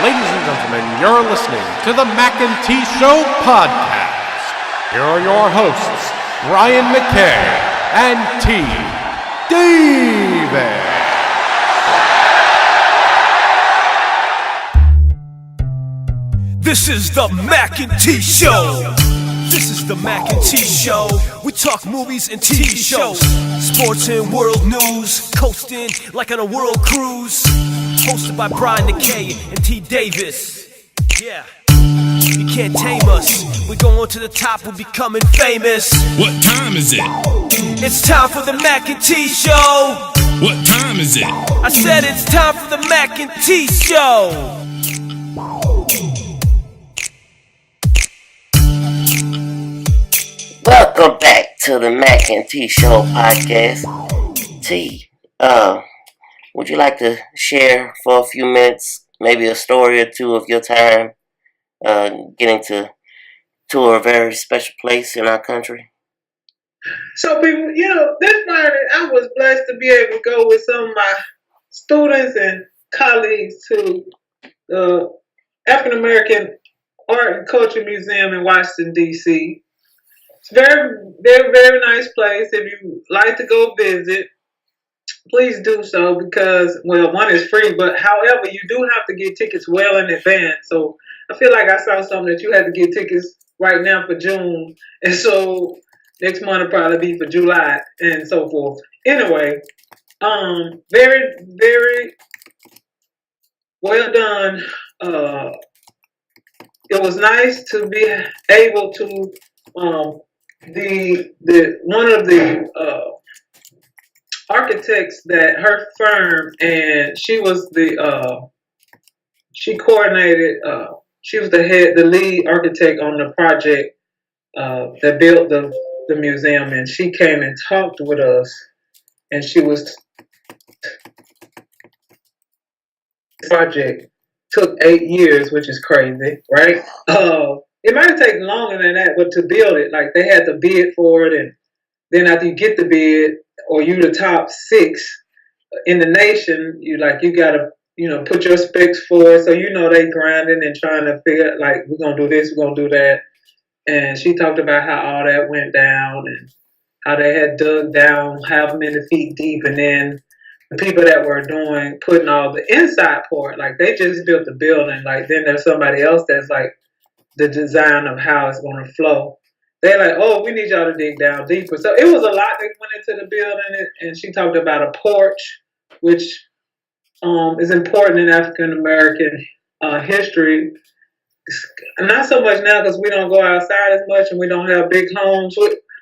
Ladies and gentlemen, you're listening to the Mackay T Podcast. Here are your hosts, Ryan Mackay and T Davis. This is the Mackay T Show. This is the Mackay T Show. We talk movies and TV shows, sports and world news, coasting like on a world cruise. Hosted by Brian Mackay and T Davis. Yeah, you can't tame us. We're going to the top, we're becoming famous. What time is it? It's time for the Mackay T Show. What time is it? I said it's time for the Mackay T Show. Welcome back to the Mackay T Show podcast. T, would you like to share for a few minutes, maybe a story or two of your time getting to a very special place in our country? So, people, this Friday I was blessed to be able to go with some of my students and colleagues to the African American Art and Culture Museum in Washington, D.C. It's a very, very, very nice place. If you like to go visit, please do so because, well, one is free, but however, you do have to get tickets well in advance. So I feel like I saw something that you had to get tickets right now for June, and so next month will probably be for July and so forth. Anyway, very, very well done. It was nice to be able to the one of the architects that her firm, and she was she coordinated, she was the lead architect on the project that built the museum, and she came and talked with us, and she was project took 8 years, which is crazy, right? It might have taken longer than that, but to build it, like they had to bid for it, and then after you get the bid, or you the top 6 in the nation, you gotta put your specs for it. So they grinding and trying to figure like we're gonna do this, we're gonna do that. And she talked about how all that went down and how they had dug down however many feet deep, and then the people that were putting all the inside part, like they just built the building, like then there's somebody else that's like the design of how it's going to flow. They're like, oh, we need y'all to dig down deeper. So it was a lot that went into the building, and she talked about a porch, which is important in African American history. Not so much now because we don't go outside as much and we don't have big homes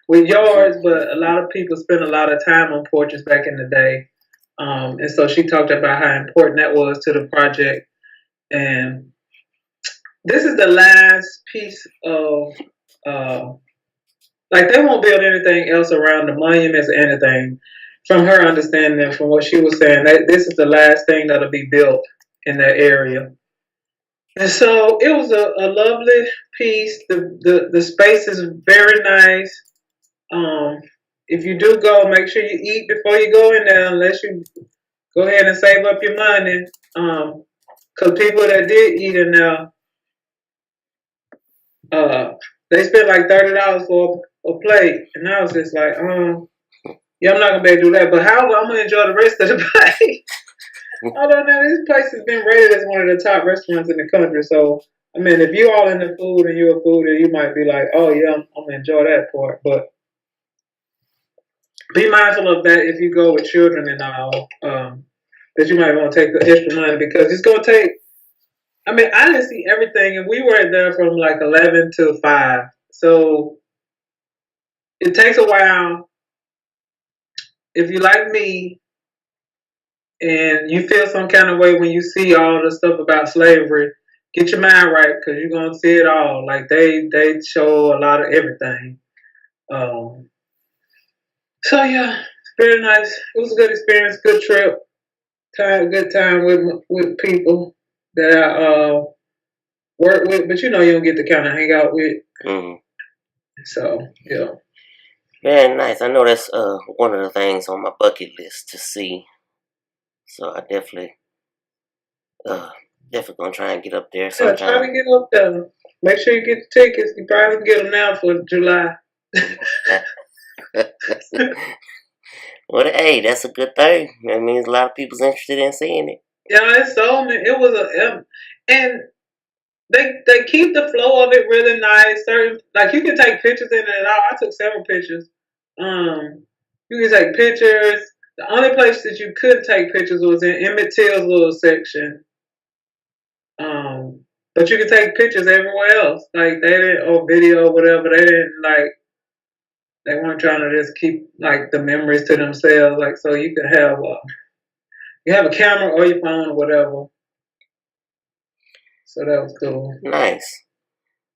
with yards, but a lot of people spend a lot of time on porches back in the day. And so she talked about how important that was to the project. And this is the last piece of, they won't build anything else around the monuments or anything. From her understanding, from what she was saying, this is the last thing that'll be built in that area. And so it was a lovely piece. The space is very nice. If you do go, make sure you eat before you go in there, unless you go ahead and save up your money. Because people that did eat in there, they spent like $30 for a plate, and I was just like, yeah, I'm not gonna be able to do that. But however, I'm gonna enjoy the rest of the plate. I don't know. This place has been rated as one of the top restaurants in the country. So, I mean, if you all in the food and you're a foodie, you might be like, oh yeah, I'm gonna enjoy that part. But be mindful of that if you go with children and all. That you might want to take the extra money because it's gonna take. I mean, I didn't see everything, and we were there from like 11 to 5. So it takes a while. If you like me and you feel some kind of way when you see all the stuff about slavery, get your mind right because you're going to see it all. Like they show a lot of everything. So yeah, very nice. It was a good experience, good trip, good time with people that I work with, but you don't get to kind of hang out with. Mm-hmm. So yeah. Very nice. I know that's one of the things on my bucket list to see. So I definitely Definitely gonna try and get up there Yeah, try sometime. to get up there. Make sure you get the tickets. You probably can get them now for July. Well, hey, that's a good thing. That means a lot of people's interested in seeing it. Yeah, it's so many. It was and they keep the flow of it really nice. Certain like you can take pictures in it and all. I took several pictures. You can take pictures. The only place that you couldn't take pictures was in Emmett Till's little section. But you can take pictures everywhere else. Like they didn't, or video, or whatever. They didn't like. They weren't trying to just keep like the memories to themselves. Like so, you could have you have a camera or your phone or whatever. So that was cool. Nice.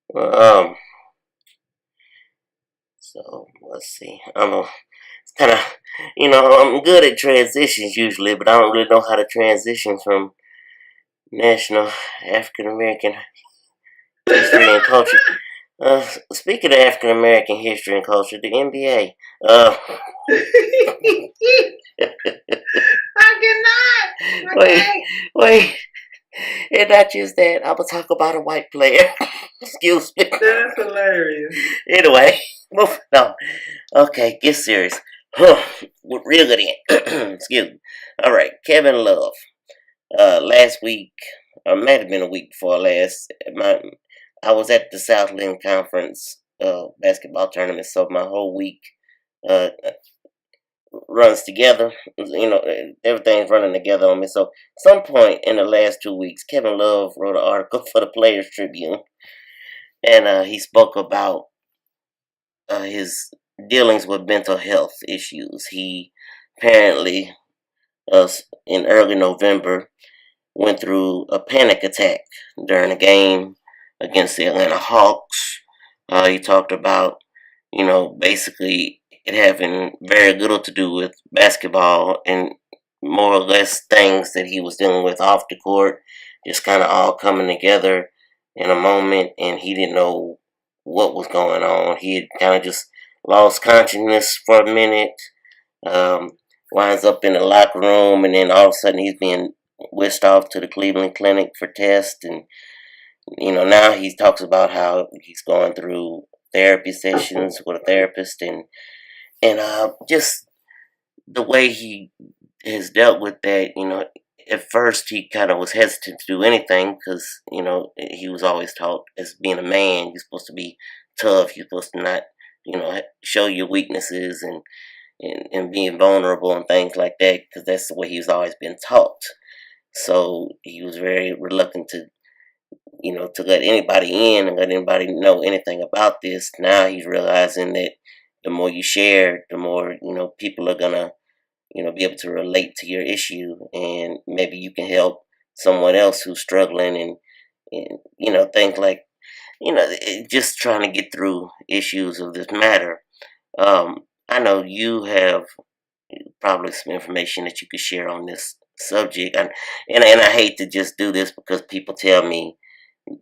Well, so let's see. I'm kind of, I'm good at transitions usually, but I don't really know how to transition from National African American History and Culture. Speaking of African American history and culture, the NBA. I cannot. Wait. And not just that, I'm gonna talk about a white player. Excuse me. That's hilarious. Anyway, moving on. Okay, get serious. Real good in. Excuse me. All right, Kevin Love. Last week, or might have been a week before last, I was at the Southland Conference basketball tournament, so my whole week runs together. Everything's running together on me. So, some point in the last 2 weeks, Kevin Love wrote an article for the Players Tribune, and he spoke about his dealings with mental health issues. He apparently, in early November, went through a panic attack during a game against the Atlanta Hawks. He talked about, basically it having very little to do with basketball and more or less things that he was dealing with off the court, just kind of all coming together in a moment, and he didn't know what was going on. He had kind of just lost consciousness for a minute, winds up in the locker room, and then all of a sudden he's being whisked off to the Cleveland Clinic for tests, and now he talks about how he's going through therapy sessions with a therapist, and just the way he has dealt with that. At first he kind of was hesitant to do anything because he was always taught as being a man, you're supposed to be tough, you're supposed to not show your weaknesses and being vulnerable and things like that, because that's the way he's always been taught. So he was very reluctant to let anybody in and let anybody know anything about this. Now he's realizing that the more you share, the more, people are gonna, be able to relate to your issue, and maybe you can help someone else who's struggling and things like, just trying to get through issues of this matter. I know you have probably some information that you could share on this subject, and I hate to just do this because people tell me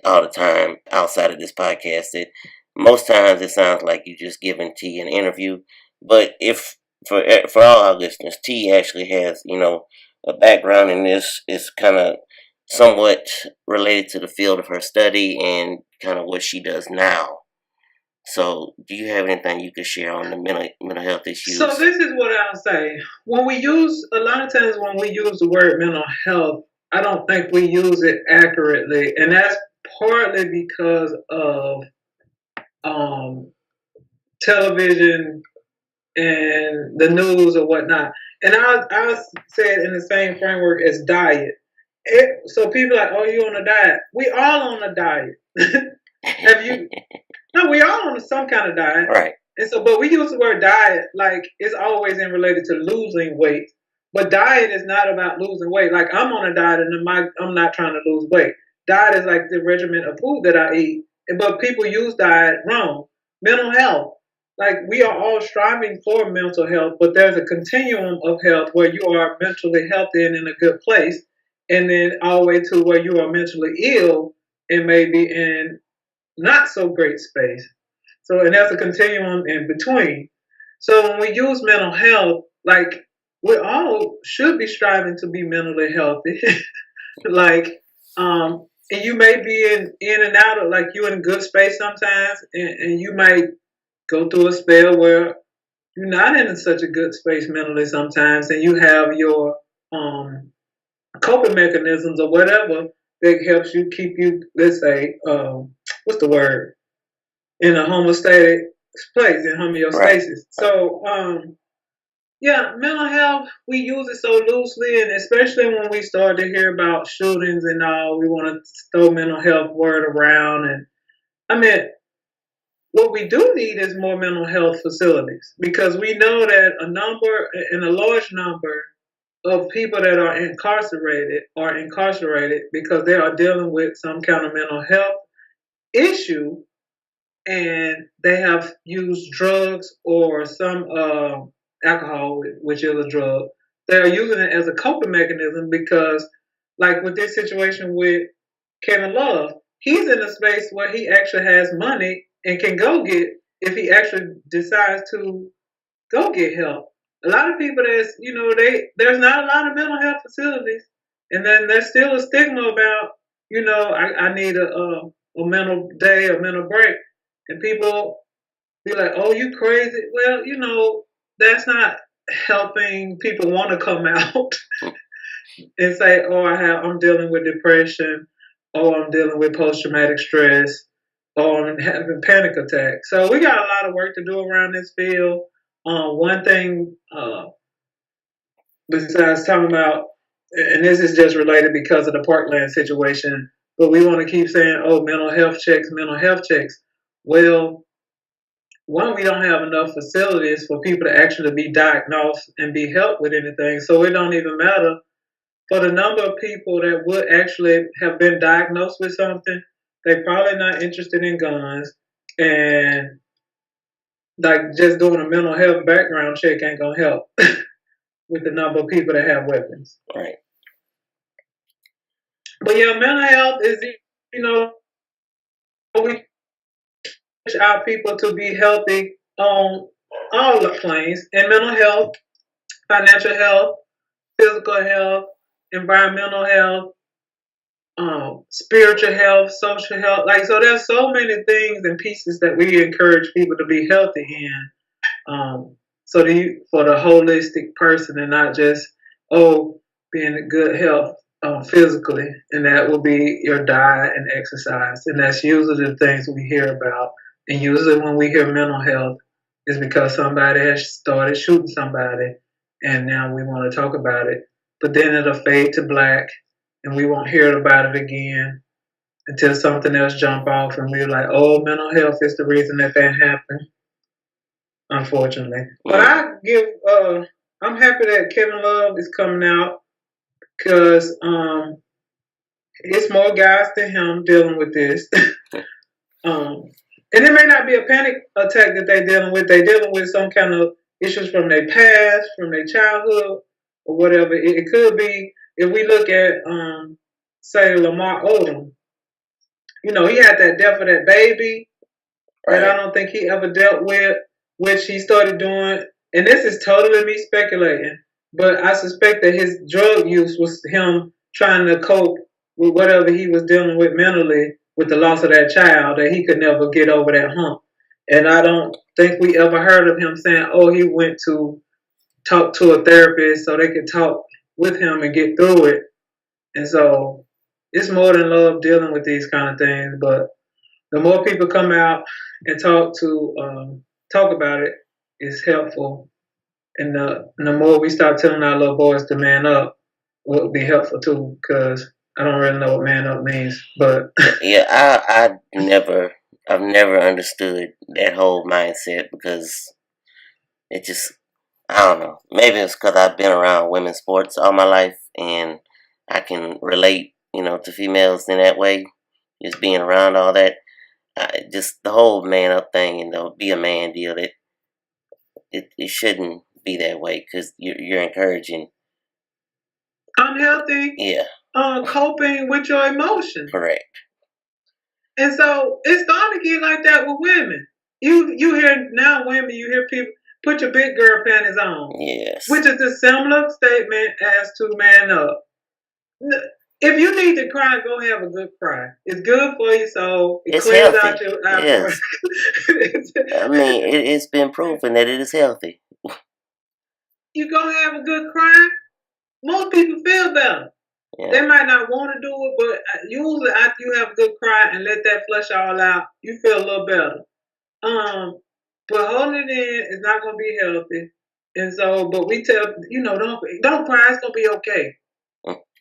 all the time outside of this podcast that most times it sounds like you're just giving T an interview, but if for all our listeners, T actually has a background in this. It's kind of somewhat related to the field of her study and kind of what she does now. So, do you have anything you could share on the mental health issues? So this is what I'll say. When we use a lot of times when we use the word mental health, I don't think we use it accurately, and that's partly because of television and the news or whatnot. And I say it in the same framework as diet. So people are like, oh, you on a diet? We all on a diet. Have you? No, we all on some kind of diet. Right. And so, but we use the word diet like it's always in related to losing weight. But diet is not about losing weight. Like I'm on a diet and I'm not trying to lose weight. Diet is like the regimen of food that I eat. But people use diet wrong. Mental health. Like we are all striving for mental health, but there's a continuum of health where you are mentally healthy and in a good place, and then all the way to where you are mentally ill and maybe in not so great space. So, and there's a continuum in between. So when we use mental health, like we all should be striving to be mentally healthy. Like And you may be in and out of, like, you in a good space sometimes, and you might go through a spell where you're not in such a good space mentally sometimes, and you have your coping mechanisms or whatever that helps you keep you, let's say, what's the word, in a homeostatic place, in homeostasis. Right. So, yeah, mental health, we use it so loosely, and especially when we start to hear about shootings and all, we want to throw mental health word around. And I mean, what we do need is more mental health facilities, because we know that a large number of people that are incarcerated because they are dealing with some kind of mental health issue, and they have used drugs or some alcohol, which is a drug. They're using it as a coping mechanism because, like with this situation with Kevin Love, he's in a space where he actually has money and can go get, if he actually decides to go get help. A lot of people there's not a lot of mental health facilities, and then there's still a stigma about, I need a mental day, a mental break, and people be like, "Oh, you crazy?" Well, that's not helping people want to come out and say, "Oh, I'm dealing with depression, oh, I'm dealing with post-traumatic stress, oh, I'm having panic attacks." So we got a lot of work to do around this field. One thing, besides talking about, and this is just related because of the Parkland situation, but we want to keep saying, "Oh, mental health checks, mental health checks." Well, one, we don't have enough facilities for people to actually be diagnosed and be helped with anything. So it don't even matter for the number of people that would actually have been diagnosed with something. They're probably not interested in guns, and like just doing a mental health background check ain't gonna help with the number of people that have weapons. Right. But yeah, mental health is, we push our people to be healthy on all the planes, and mental health, financial health, physical health, environmental health, spiritual health, social health. Like, so there's so many things and pieces that we encourage people to be healthy in. For the holistic person, and not just, being in good health physically, and that will be your diet and exercise. And that's usually the things we hear about. And usually when we hear mental health, it's because somebody has started shooting somebody, and now we want to talk about it. But then it'll fade to black, and we won't hear about it again until something else jump off, and we're like, "Oh, mental health is the reason that happened." Unfortunately, but I'm happy that Kevin Love is coming out, because it's more guys than him dealing with this. And it may not be a panic attack that they're dealing with. They're dealing with some kind of issues from their past, from their childhood, or whatever. It could be, if we look at, say, Lamar Odom. He had that death of that baby that I don't think he ever dealt with, which he started doing. And this is totally me speculating, but I suspect that his drug use was him trying to cope with whatever he was dealing with mentally, with the loss of that child, that he could never get over that hump. And I don't think we ever heard of him saying, "Oh, he went to talk to a therapist so they could talk with him and get through it." And so it's more than love dealing with these kind of things. But the more people come out and talk about it, is helpful. And the more we start telling our little boys to man up, will be helpful too, because I don't really know what man up means. But yeah, I've never understood that whole mindset, because it just, I don't know. Maybe it's because I've been around women's sports all my life, and I can relate, to females in that way. Just being around all that, just the whole man up thing, be a man deal. It shouldn't be that way, because you're encouraging unhealthy, coping with your emotions. Correct. And so it's starting to get like that with women. You hear now women, you hear people, "Put your big girl panties on." Yes. Which is a similar statement as to man up. If you need to cry, go have a good cry. It's good for your soul. It It's clears healthy. out your Yes. I mean, it's been proven that it is healthy. You go have a good cry. Most people feel better. Yeah. They might not want to do it, but usually after you have a good cry and let that flush all out, you feel a little better. But holding it in is not going to be healthy. And so, but we tell, don't cry. It's going to be okay.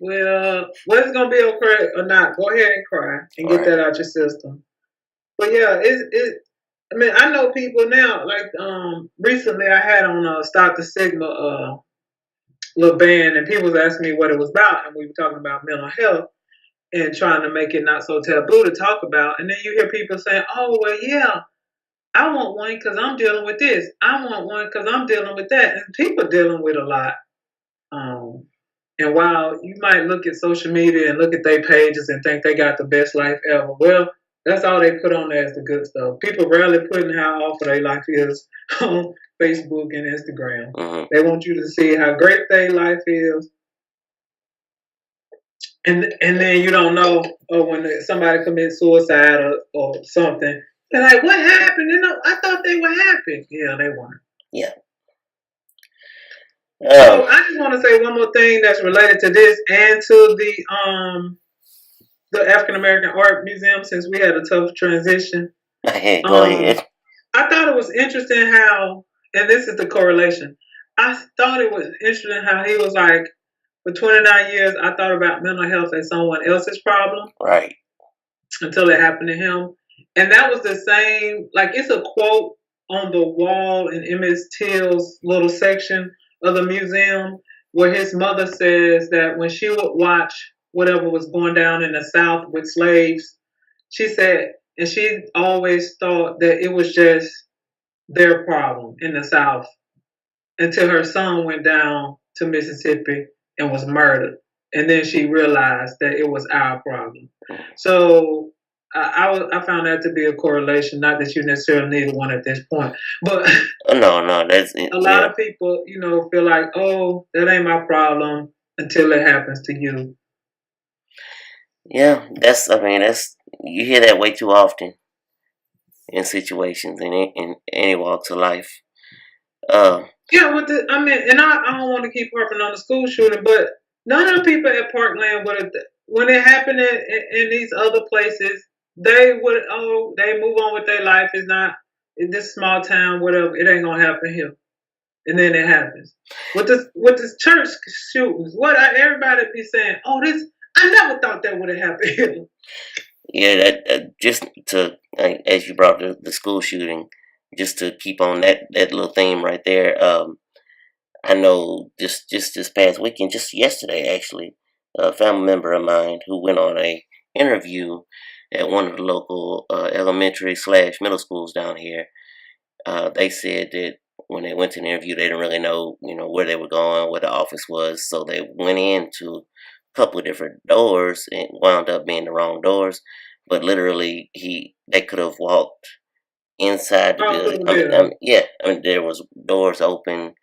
Well, whether it's going to be okay or not, go ahead and cry and get that out your system. But yeah, I mean, I know people now, like recently I had on Stop the Sigma little band, and people was asking me what it was about, and we were talking about mental health and trying to make it not so taboo to talk about. And then you hear people saying, oh, well, yeah, I want one because I'm dealing with this. I want one because I'm dealing with that. And people dealing with a lot. And while you might look at social media and look at their pages and think they got the best life ever, well, that's all they put on there is the good stuff. People rarely putting how awful their life is on Facebook and Instagram. Mm-hmm. They want you to see how great their life is. And then you don't know when somebody commits suicide or something. They're like, what happened? I thought they were happy. Yeah, they weren't. Yeah. So I just want to say one more thing that's related to this and to the African American Art Museum, since we had a tough transition. Go ahead. I thought it was interesting how, and this is the correlation, I thought it was interesting how he was like, for 29 years, I thought about mental health as someone else's problem. Right. Until it happened to him. And that was the same, like it's a quote on the wall in Emmett Till's little section of the museum where his mother says that when she would watch whatever was going down in the South with slaves, she said, and she always thought that it was just their problem in the South until her son went down to Mississippi and was murdered. And then she realized that it was our problem. So I found that to be a correlation. Not that you necessarily need one at this point, but no, that's a lot of people, feel like, oh, that ain't my problem until it happens to you. Yeah, you hear that way too often in situations in any walks of life. Yeah, and I don't want to keep harping on the school shooting, but none of the people at Parkland when it happened in these other places, they move on with their life. It's not in this small town, whatever. It ain't gonna happen here, and then it happens with this church shootings. Everybody be saying, oh, this I never thought that would have happened here. Yeah, that just to as you brought the school shooting, just to keep on that little theme right there. I know just this past weekend, just yesterday actually, a family member of mine who went on a interview at one of the local elementary / middle schools down here. They said that when they went to the interview, they didn't really know, where they were going, where the office was, so they went into a couple of different doors and wound up being the wrong doors. But literally, they could have walked inside the building. There was doors open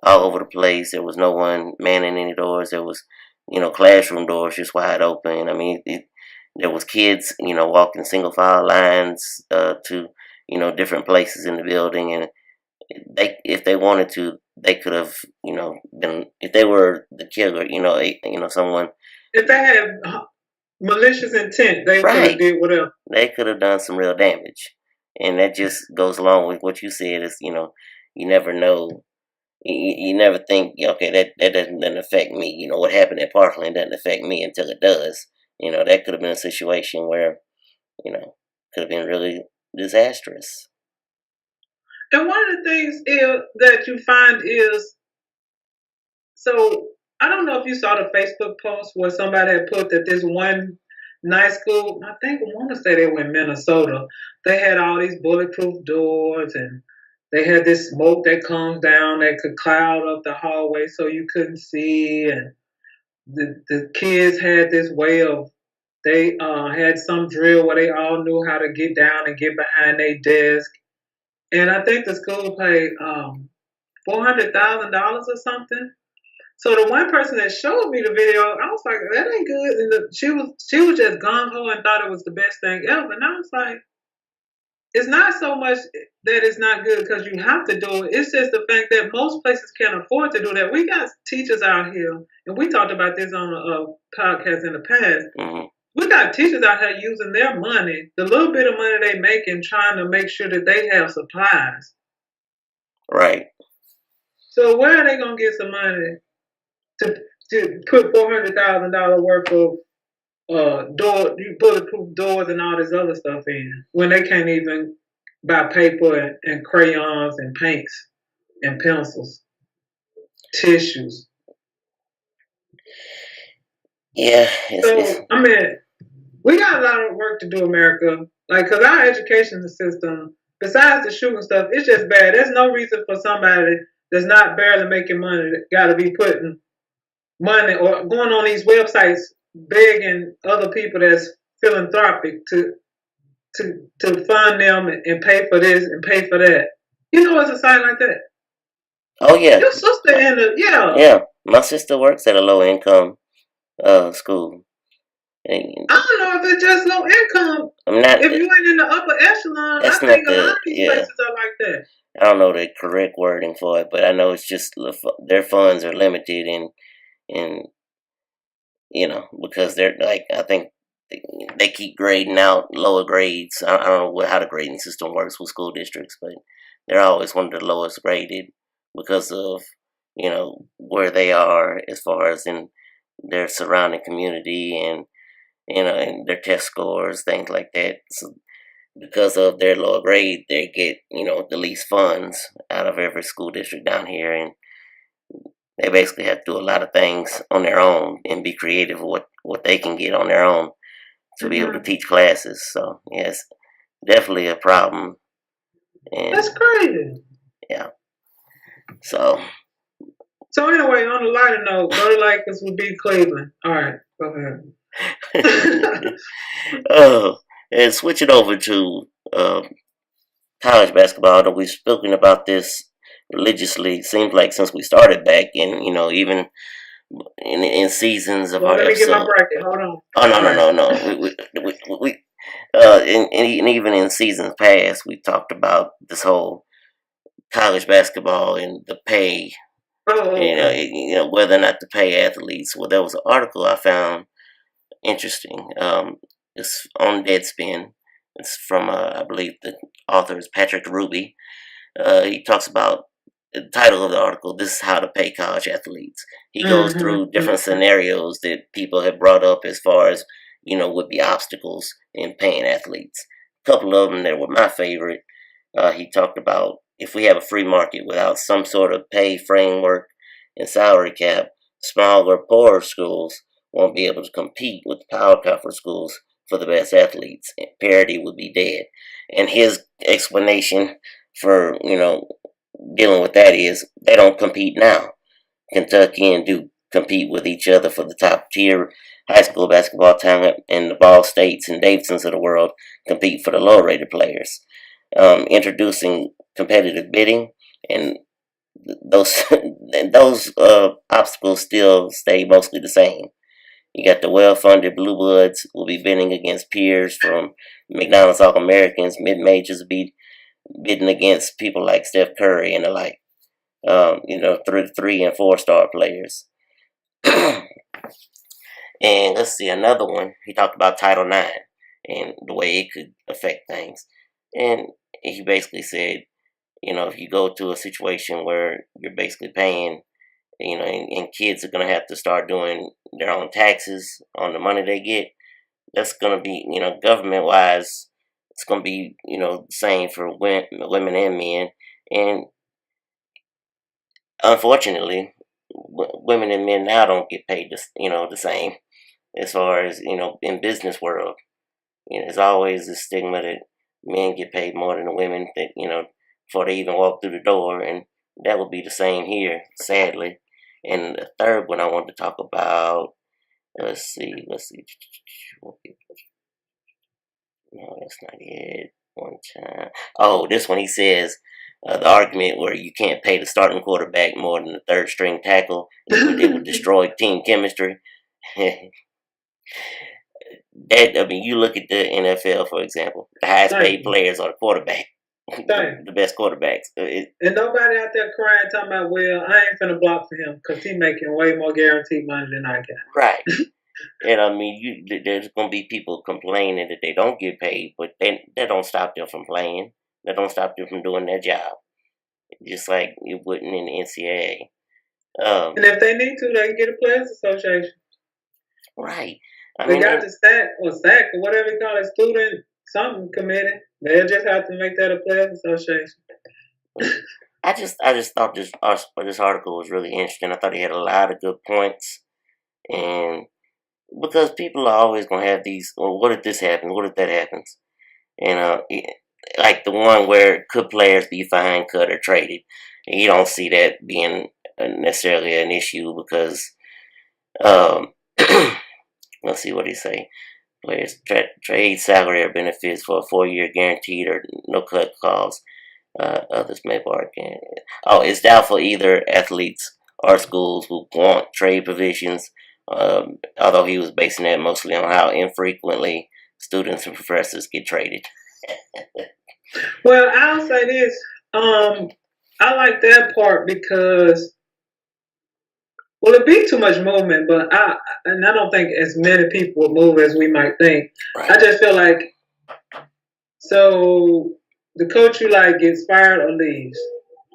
all over the place. There was no one manning any doors. There was, classroom doors just wide open. I mean, there was kids, walking single file lines to, different places in the building, and if they wanted to, they could have, been, if they were the killer, someone. If they had malicious intent, they could have did whatever. They could have done some real damage, and that just goes along with what you said. Is you never know. You never think, okay, that doesn't affect me. What happened at Parkland doesn't affect me until it does. That could have been a situation where, could have been really disastrous. And one of the things that you find is, so I don't know if you saw the Facebook post where somebody had put that this one nice school, I want to say they were in Minnesota, they had all these bulletproof doors and they had this smoke that comes down that could cloud up the hallway so you couldn't see. And the kids had this way of, they had some drill where they all knew how to get down and get behind their desk. And I think the school paid $400,000 or something So the one person that showed me the video, I was like, that ain't good. And she was just gung ho and thought it was the best thing ever. And I was like, it's not so much that it's not good because you have to do it. It's just the fact that most places can't afford to do that. We got teachers out here, and we talked about this on a podcast in the past. Mm-hmm. We got teachers out here using their money, the little bit of money they make, and trying to make sure that they have supplies. Right. So where are they gonna get some money to put $400,000 worth of bulletproof doors and all this other stuff in when they can't even buy paper and crayons and paints and pencils, tissues? Yeah. I mean, we got a lot of work to do, America. Like, because our education system, besides the shooting stuff, it's just bad. There's no reason for somebody that's not barely making money that got to be putting money or going on these websites begging other people that's philanthropic to fund them and pay for this and pay for that. You know, it's a site like that. Oh yeah. Your sister Yeah. My sister works at a low income school. And I don't know if it's just low income. If you ain't in the upper echelon, I think a lot of these places are like that. I don't know the correct wording for it, but I know it's just their funds are limited and because they're like, I think they keep grading out lower grades. I don't know how the grading system works with school districts, but they're always one of the lowest graded because of where they are as far as in their surrounding community and and their test scores, things like that. So because of their lower grade, they get the least funds out of every school district down here, and they basically have to do a lot of things on their own and be creative with what they can get on their own to be able to teach classes. So yes, definitely a problem. And that's crazy. Yeah. So anyway, on a lighter note, go to Lakers would beat Cleveland. All right, go ahead. And switching over to college basketball, that we've spoken about this religiously. Seems like since we started back, and even in seasons of our let me episode. get my bracket. Hold on. Oh no. We and even in seasons past, we talked about this whole college basketball and the pay. Whether or not to pay athletes. Well, there was an article I found interesting. It's on Deadspin. It's from I believe the author is Patrick Ruby. He talks about the title of the article. This is how to pay college athletes. He goes through different scenarios that people have brought up as far as would be obstacles in paying athletes. A couple of them that were my favorite. He talked about if we have a free market without some sort of pay framework and salary cap, smaller, poorer schools won't be able to compete with the power conference schools for the best athletes. And parity would be dead. And his explanation for, dealing with that is they don't compete now. Kentucky and Duke compete with each other for the top tier high school basketball talent, and the Ball States and Davidsons of the world compete for the lower rated players. Introducing competitive bidding, and those obstacles still stay mostly the same. You got the well-funded blue bloods will be bidding against peers from McDonald's All-Americans. Mid-majors will be bidding against people like Steph Curry and the like. 3 and 4 star players. And let's see another one. He talked about Title IX and the way it could affect things. And he basically said, if you go to a situation where you're basically paying, and kids are going to have to start doing their own taxes on the money they get, that's going to be, government-wise, it's going to be, the same for women and men. And unfortunately, women and men now don't get paid, the same as far as, in business world. There's always this stigma that men get paid more than the women that, before they even walk through the door, and that would be the same here, sadly. And the third one I wanted to talk about, let's see. No, that's not it. One time. Oh, this one he says, the argument where you can't pay the starting quarterback more than the third string tackle. It would destroy team chemistry. You look at the NFL, for example. The highest paid players are the quarterback. The best quarterbacks. And nobody out there crying talking about, well, I ain't finna block for him because he making way more guaranteed money than I got. Right. And there's going to be people complaining that they don't get paid, but that don't stop them from playing. That don't stop them from doing their job. Just like it wouldn't in the NCAA. And if they need to, they can get a players association. Right. They got the SAC or whatever you call it, student something committee. They'll just have to make that a players association. I just thought this article was really interesting. I thought he had a lot of good points, and because people are always gonna have these. Well, what if this happens? What if that happens? And like the one where could players be fined, cut, or traded? And you don't see that being necessarily an issue because let's see what he say. Players trade salary or benefits for a 4-year guaranteed or no cut clause. Others may bargain. It's doubtful either athletes or schools who want trade provisions, although he was basing that mostly on how infrequently students and professors get traded. Well, I'll say this. I like that part because, well, it'd be too much movement, but I don't think as many people will move as we might think. Right. I just feel like, so the coach you like gets fired or leaves.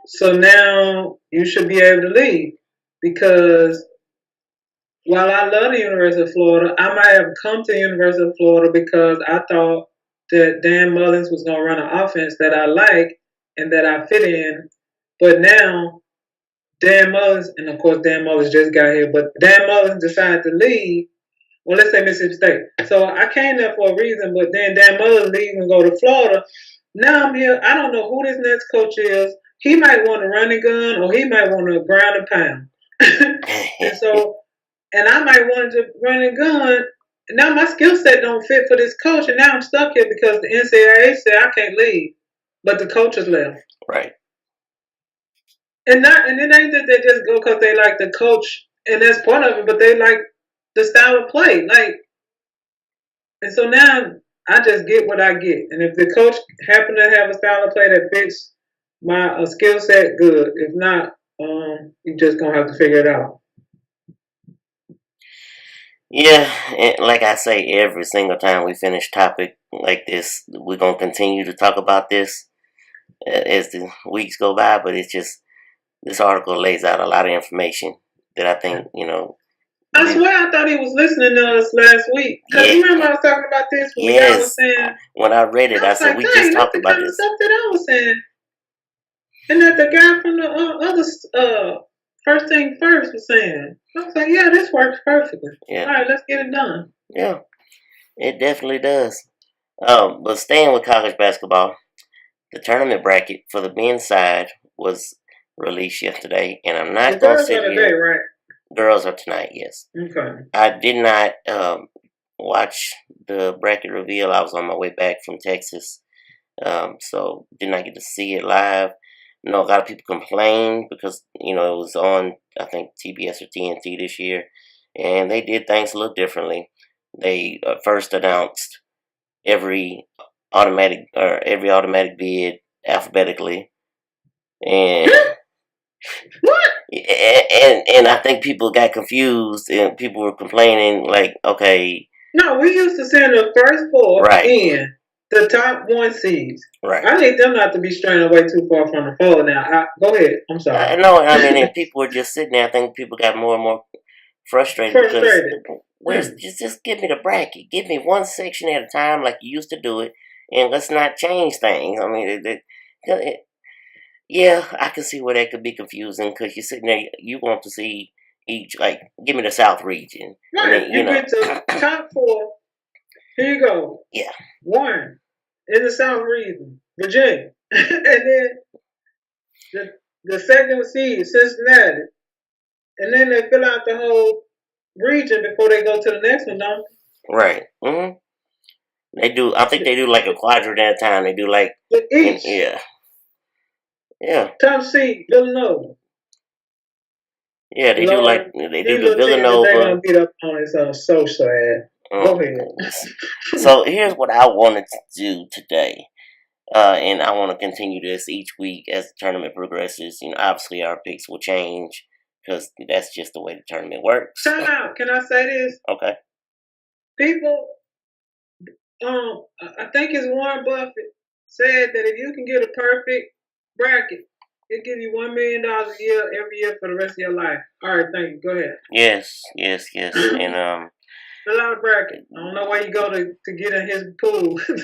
So now you should be able to leave because while I love the University of Florida, I might have come to the University of Florida because I thought that Dan Mullins was going to run an offense that I like and that I fit in. But now Dan Mullins, and of course Dan Mullins just got here, but Dan Mullins decided to leave. Well, let's say Mississippi State. So I came there for a reason, but then Dan Mullins leaves and go to Florida. Now I'm here. I don't know who this next coach is. He might want to run and gun, or he might want to ground and pound. and I might want to run and gun. Now my skill set don't fit for this coach, and now I'm stuck here because the NCAA said I can't leave, but the coach has left. Right. And it ain't that they just go because they like the coach, and that's part of it, but they like the style of play. And so now I just get what I get. And if the coach happen to have a style of play that fits my skill set, good. If not, you just gonna have to figure it out. Yeah, and like I say, every single time we finish topic like this, we're gonna continue to talk about this as the weeks go by. But it's just this article lays out a lot of information that I think I swear I thought he was listening to us last week. Because you remember I was talking about this when I was saying... When I read it, I said, we just talked about this. Stuff that I was saying. And that the guy from the other First Thing First was saying. I was like, yeah, this works perfectly. Yeah. All right, let's get it done. Yeah, it definitely does. But staying with college basketball, the tournament bracket for the men's side was released yesterday. And I'm not going to sit here... Today, right? Girls are tonight, yes. Okay. I did not watch the bracket reveal. I was on my way back from Texas, so did not get to see it live. A lot of people complained because, it was on, I think, TBS or TNT this year, and they did things a little differently. They first announced every automatic bid alphabetically, and... What? And I think people got confused and people were complaining like, okay. No, we used to send the first four in the top 1 seeds. Right. I need them not to be straying away too far from the fold now. Go ahead. I'm sorry. No, and people were just sitting there. I think people got more and more frustrated. Because just give me the bracket. Give me one section at a time like you used to do it, and let's not change things. Yeah, I can see where that could be confusing because you're sitting there, you want to see each, give me the South region. Right, you get the top 4. Here you go. Yeah. 1 in the South region, Virginia. And then the second seed, Cincinnati. And then they fill out the whole region before they go to the next one, don't they? Right. Mm-hmm. They do, I think they do like a quadrant at a time. They do each. Yeah. Yeah. Top seed, Villanova. Yeah, they Lord, do they these do the little teams that they're Villanova. gonna get up on is so sad. Go ahead. So here's what I wanted to do today. And I want to continue this each week as the tournament progresses. Obviously our picks will change because that's just the way the tournament works. Time out. Can I say this? Okay. People, I think it's Warren Buffett said that if you can get a perfect bracket, it'll give you $1 million a year every year for the rest of your life. All right, thank you. Go ahead. Yes. And a lot of bracket. I don't know where you go to get in his pool so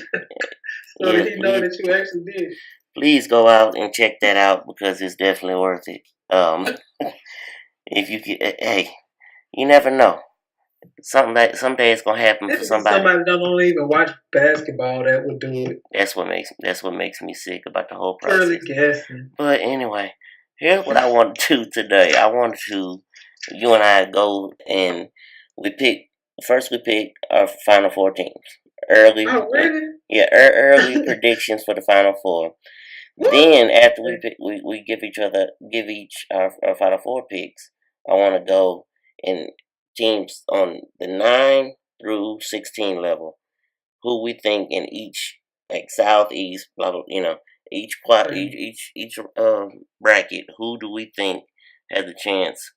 that he know that you actually did. Please go out and check that out because it's definitely worth it. If you could, hey, you never know. Someday it's gonna happen for somebody. Somebody that don't even watch basketball that would do it. That's what makes me sick about the whole process. Really guessing. But anyway, here's what I want to do today. I want to, you and I go and we pick our Final Four teams early. Oh really? Yeah, early predictions for the Final Four. Then after we give each our Final Four picks, I want to go and teams on the 9 through 16 level, who we think in each southeast, blah blah, each bracket, who do we think has a chance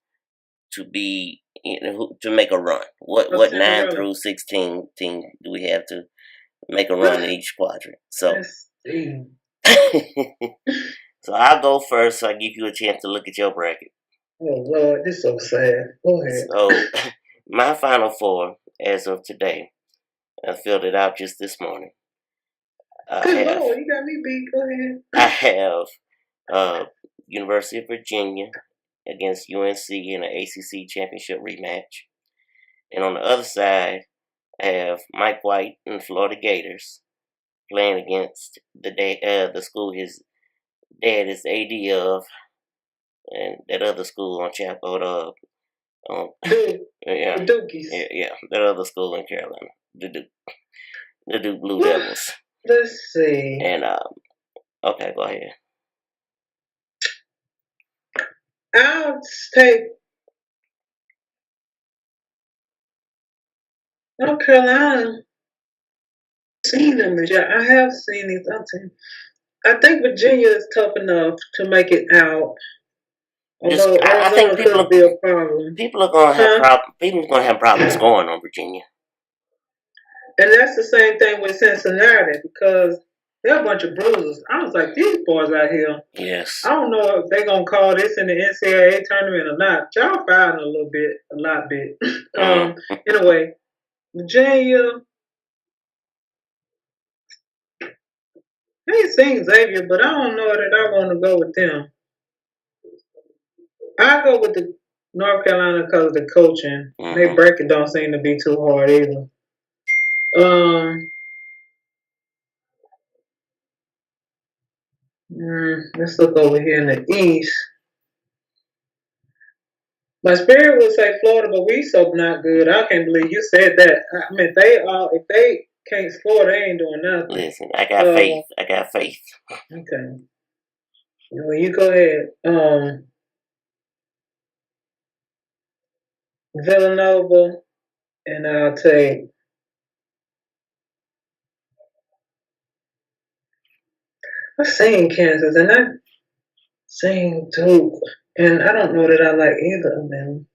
to be to make a run? What 9 through 16 team do we have to make a run in each quadrant? So. So I'll go first so I give you a chance to look at your bracket. Oh Lord, this is so sad. Go ahead. So my Final Four as of today, I filled it out just this morning. Good Lord, you got me beat. Go ahead. I have University of Virginia against UNC in an ACC championship rematch. And on the other side, I have Mike White and Florida Gators playing against the school his dad is AD of, and that other school on Chapel, the Dukies. Yeah, that other school in Carolina, the Duke Blue Devils. Let's see. And okay, go ahead. I'll take North Carolina. Seen them, I have seen these other teams. I think Virginia is tough enough to make it out. Although I think people are going to have problems. People are going to have problems scoring on Virginia. And that's the same thing with Cincinnati because they're a bunch of bruisers. I was like, these boys out here. Yes. I don't know if they're going to call this in the NCAA tournament or not. Y'all fighting a lot bit. Anyway, Virginia. I ain't seen Xavier, but I don't know that I want to go with them. I go with the North Carolina because of the coaching. They bracket don't seem to be too hard either. Let's look over here in the East. My spirit would say Florida, but we so not good. I can't believe you said that. I mean, if they can't score, they ain't doing nothing. Listen, I got faith. I got faith. Okay. Well, you go ahead. Villanova, and I'll take I've seen Kansas, and I've seen Duke, and I don't know that I like either of them.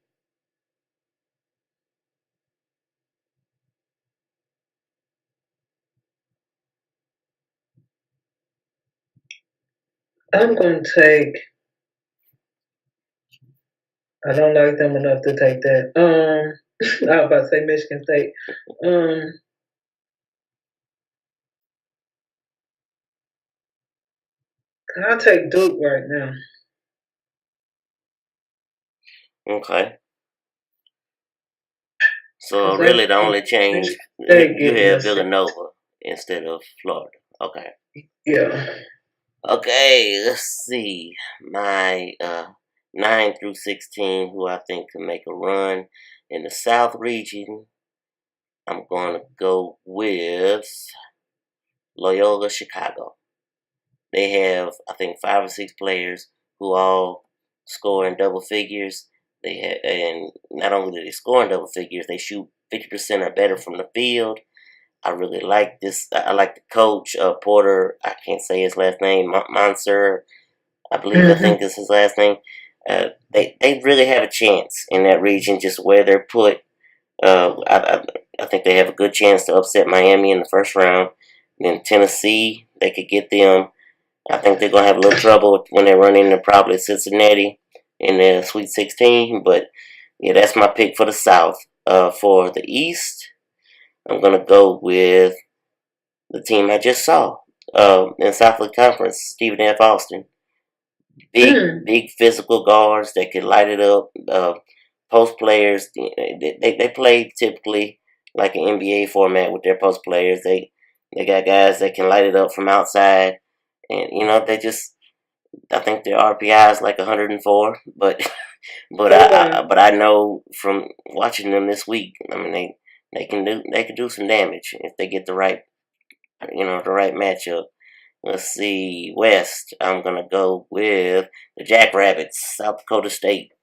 I'm going to take. I don't like them enough to take that. I was about to say Michigan State. I'll take Duke right now. Okay. So really, the only change you have Villanova instead of Florida. Okay. Yeah. Okay. Let's see. My 9 through 16, who I think can make a run in the South region. I'm going to go with Loyola Chicago. They have, I think, 5 or 6 players who all score in double figures. And not only do they score in double figures, they shoot 50% or better from the field. I really like this. I like the coach, Porter. I can't say his last name. Monser, I think is his last name. They really have a chance in that region, just where they're put. I think they have a good chance to upset Miami in the first round. Then Tennessee, they could get them. I think they're going to have a little trouble when they run into probably Cincinnati in the Sweet 16. But, yeah, that's my pick for the South. For the East, I'm going to go with the team I just saw in Southland Conference, Stephen F. Austin. Big physical guards that can light it up. Post players, they play typically like an NBA format with their post players. They got guys that can light it up from outside. And, I think their RPI is like 104, but I know from watching them this week, I mean, they can do some damage if they get the right matchup. Let's see, West, I'm going to go with the Jackrabbits, South Dakota State.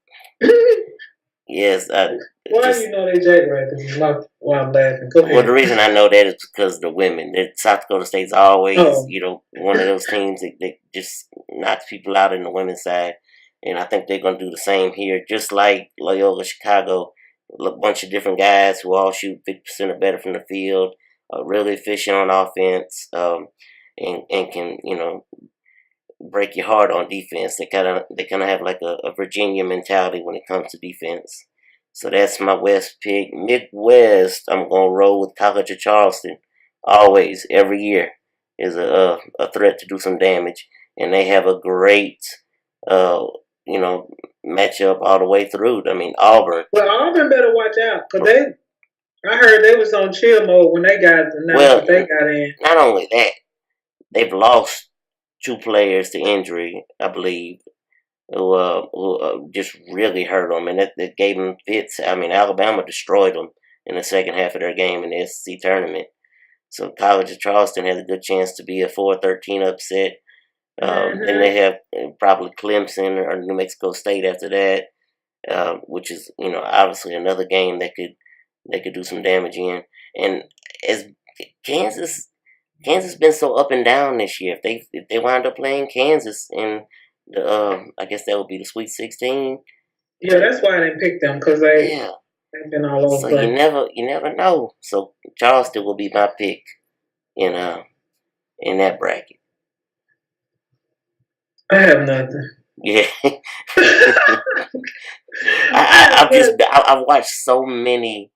Yes. Why do you know they Jackrabbits? Is not why I'm laughing. Go ahead. Well, the reason I know that is because the women. South Dakota State's always, one of those teams that just knocks people out in the women's side. And I think they're going to do the same here. Just like Loyola Chicago, a bunch of different guys who all shoot 50% or better from the field, are really efficient on offense, and can, break your heart on defense. They kind of have like a Virginia mentality when it comes to defense. So that's my West pick. Midwest, I'm gonna roll with College of Charleston. Always, every year is a threat to do some damage, and they have a great matchup all the way through. I mean, Auburn. Well, Auburn better watch out because I heard they was on chill mode when they got in. Not only that, they've lost 2 players to injury, I believe, who just really hurt them, and that gave them fits. I mean, Alabama destroyed them in the second half of their game in the SEC tournament. So College of Charleston has a good chance to be a 4-13 upset. Then they have probably Clemson or New Mexico State after that, which is obviously another game they could do some damage in. And as Kansas been so up and down this year. If they wind up playing Kansas in the I guess that would be the Sweet 16. Yeah, that's why I didn't pick them because they've been all over. So you never know. So Charleston will be my pick in that bracket. I have nothing. Yeah. I've watched so many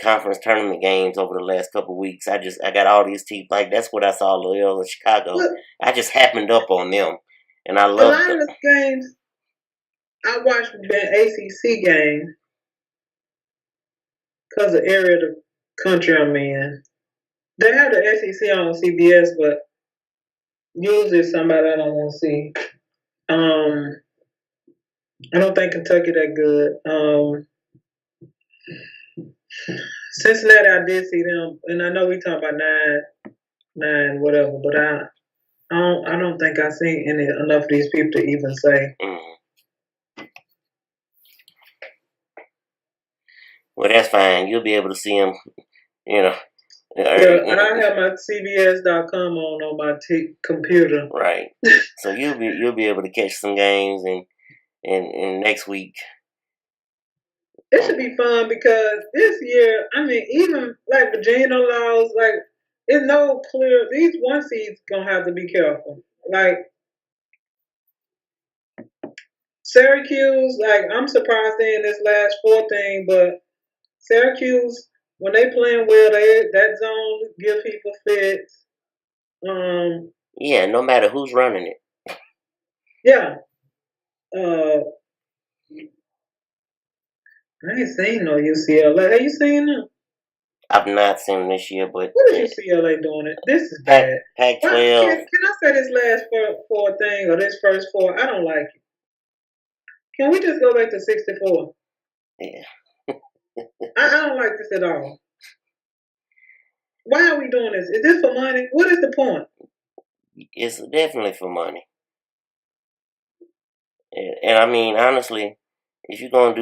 conference tournament games over the last couple of weeks. I got all these teams. Like, that's what I saw Loyola Chicago. Look, I just happened up on them, and I love a lot of the games I watched the ACC game because of the area of the country I'm in. They have the SEC on CBS, but usually it's somebody I don't want to see. I don't think Kentucky that good. Cincinnati, I did see them, and I know we talk about nine, whatever, but I don't think I've seen enough of these people to even say. Well, that's fine. You'll be able to see them, Yeah, I have my CBS.com on my computer. Right. So you'll be able to catch some games and next week. It should be fun because this year, I mean, even like Virginia laws, like it's no clear. These 1 seeds gonna have to be careful. Like Syracuse, like I'm surprised they in this last 4 thing, but Syracuse, when they playing well, that zone give people fits. Yeah, no matter who's running it. Yeah. I ain't seen no UCLA. Have you seen them? I've not seen them this year, but what is UCLA doing? This is bad. Pac-12. Can I say this last 4 thing or this first 4? I don't like it. Can we just go back to 64? Yeah. I don't like this at all. Why are we doing this? Is this for money? What is the point? it's definitely for money. And I mean, honestly, if you're gonna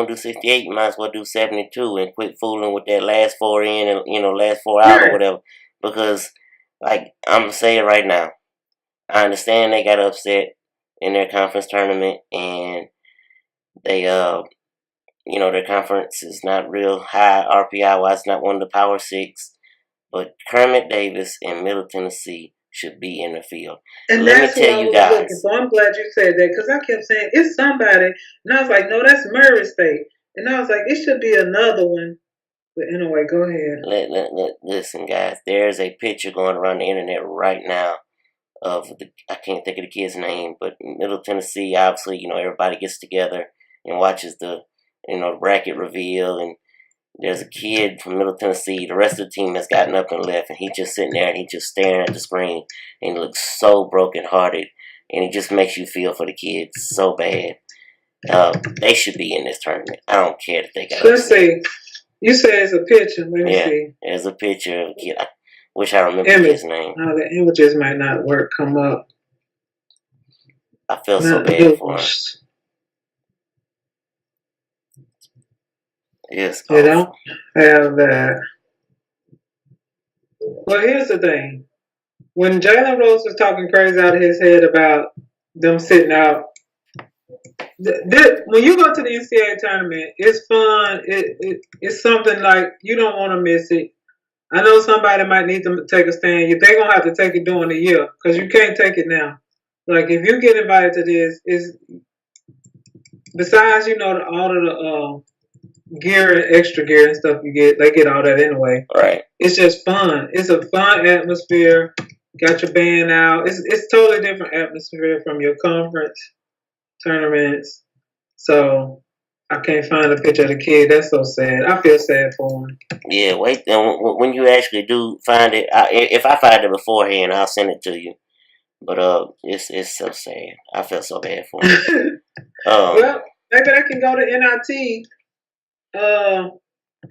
do 68, you might as well do 72 and quit fooling with that last 4 in and last 4 out or whatever. Because, like, I'm gonna say it right now, I understand they got upset in their conference tournament and they their conference is not real high RPI wise, not one of the Power 6, but Kermit Davis in Middle Tennessee should be in the field. And let that's me tell you guys. Looking for. I'm glad you said that because I kept saying it's somebody, and I was like, no, that's Murray State, and I was like, it should be another one. But anyway, go ahead. Listen, guys, there's a picture going around the internet right now of I can't think of the kid's name, but Middle Tennessee. Obviously, everybody gets together and watches the bracket reveal, and there's a kid from Middle Tennessee. The rest of the team has gotten up and left, and he's just sitting there and he's just staring at the screen, and he looks so brokenhearted, and it just makes you feel for the kids so bad. They should be in this tournament. I don't care if they got. Let's see. You said it's a picture. Let me see. There's a picture of a kid. I wish I remember his name. Oh, the images might not work. Come up. I feel so bad for him. Yes. They don't have that. Well, here's the thing. When Jalen Rose was talking crazy out of his head about them sitting out, when you go to the NCAA tournament, it's fun. It's something like you don't want to miss it. I know somebody might need to take a stand. They're going to have to take it during the year because you can't take it now. Like, if you get invited to this, it's besides, all of the gear and extra gear and stuff you get, they get all that anyway. Right. It's just fun. It's a fun atmosphere. Got your band out. It's totally different atmosphere from your conference tournaments. So I can't find a picture of the kid. That's so sad. I feel sad for him. Yeah, wait. When you actually do find it, if I find it beforehand, I'll send it to you. But it's so sad. I feel so bad for him. Well, maybe I can go to NIT.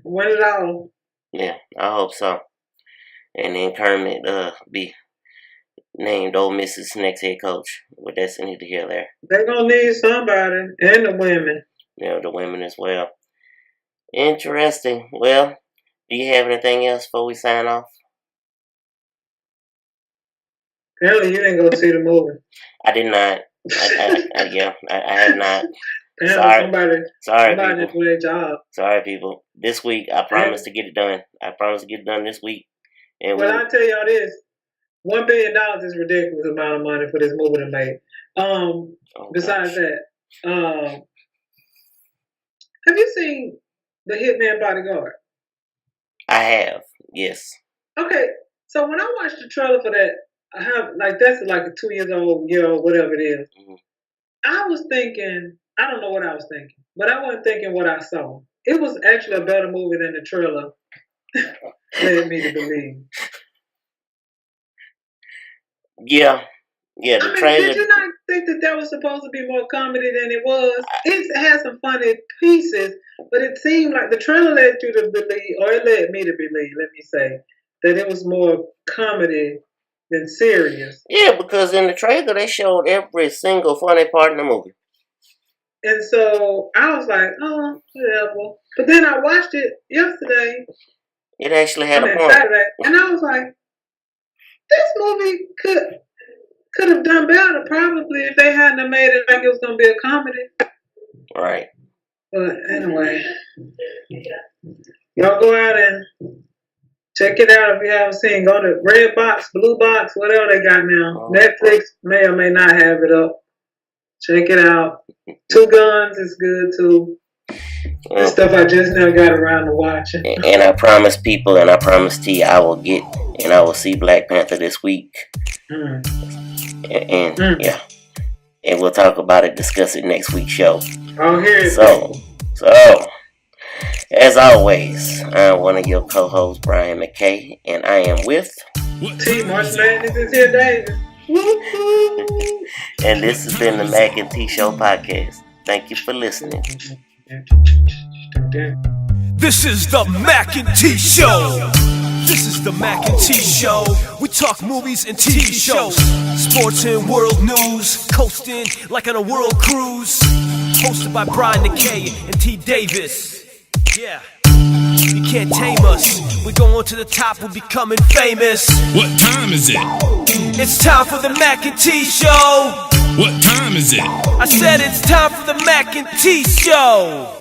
Win it all. Yeah, I hope so. And then Kermit be named Ole Miss's next head coach. But that's neither here nor there. They're gonna need somebody, and the women. Yeah, the women as well. Interesting. Well, do you have anything else before we sign off? Apparently, you didn't go see the movie. I did not. I have not. Sorry, Sorry, somebody people. did do their job. Sorry, people. This week, I promise to get it done. I promise to get it done this week. And well, I'll tell y'all this. $1 billion is a ridiculous amount of money for this movie to make. Besides that, have you seen The Hitman Bodyguard? I have, yes. Okay, so when I watched the trailer for that, that's like a 2 years old, whatever it is. Mm-hmm. I was thinking, I don't know what I was thinking, but I wasn't thinking what I saw. It was actually a better movie than the trailer led me to believe. Yeah, the trailer. Did you not think that was supposed to be more comedy than it was? It had some funny pieces, but it seemed like the trailer led you to believe, or it led me to believe, let me say, that it was more comedy than serious. Yeah, because in the trailer they showed every single funny part in the movie. And so I was like, oh, whatever. But then I watched it yesterday. It actually had a point. Saturday, and I was like, this movie could have done better probably if they hadn't have made it like it was going to be a comedy. Right. But anyway, y'all go out and check it out if you haven't seen. Go to Red Box, Blue Box, whatever they got now. Netflix may or may not have it up. Check it out. Two Guns is good too. The stuff I just now got around to watching. And I promise people, and I promise T, I will get and I will see Black Panther this week. And yeah, and we'll talk about it, discuss it next week's show. Oh, here. So as always, I'm one of your co-hosts, Brian McKay, and I am with T. March Madness is here, Davis. And this has been the Mac and T Show podcast. Thank you for listening. This is the Mac and T Show. This is the Mac and T Show. We talk movies and TV shows, sports and world news, coasting like on a world cruise. Hosted by Brian Mackay and T Davis. Yeah. You can't tame us. We're going to the top, we're becoming famous. What time is it? It's time for the Mac and T Show. What time is it? I said it's time for the Mac and T Show.